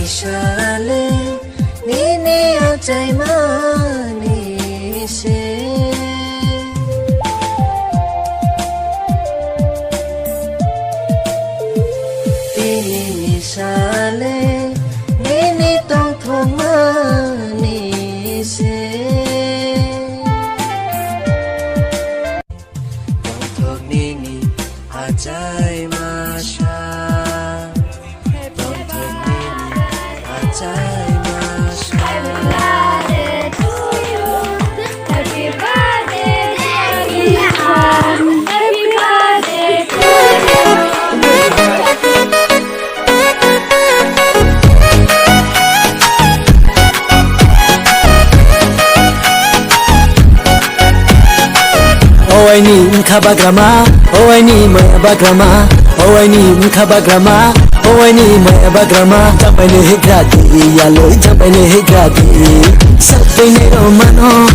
shale nini atai mani se nini shale nini tong thong mani se tong thong nini atai masha Oh I need kabagrama, oh I need my bagrama, oh I need kabagrama, oh I need my bagrama. Japane higradi, yalo japane higradi. Sapne romano,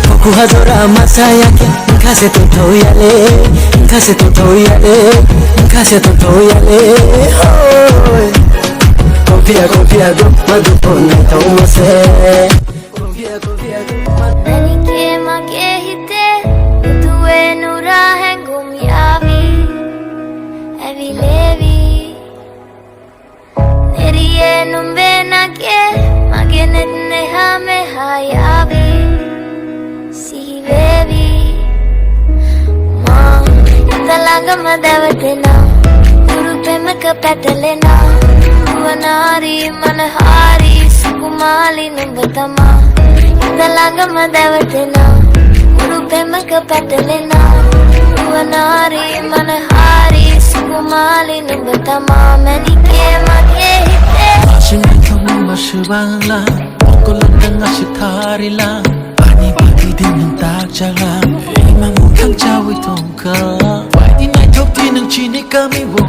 koku hadora masaya ke. Kase to toyale, kase to toyale, kase to toyale. Oh, confia confia do madu pone to mase. Confia confia do madu. Nani ke mage hite. Evi levi neriye numbe nake magene neha me hayavi si baby ma italaga madavatina guru pemaka patalena tuanari manahari sukumali numbatama italaga madavatina guru pemaka patalena tuanari manahari sukumali numbatama manike mage hite Shingai kamu masubangla Kokolandang asitarila Ani bagi din tak jaga Imang utang cawi tongka Why di nai tok di nang chini kami wo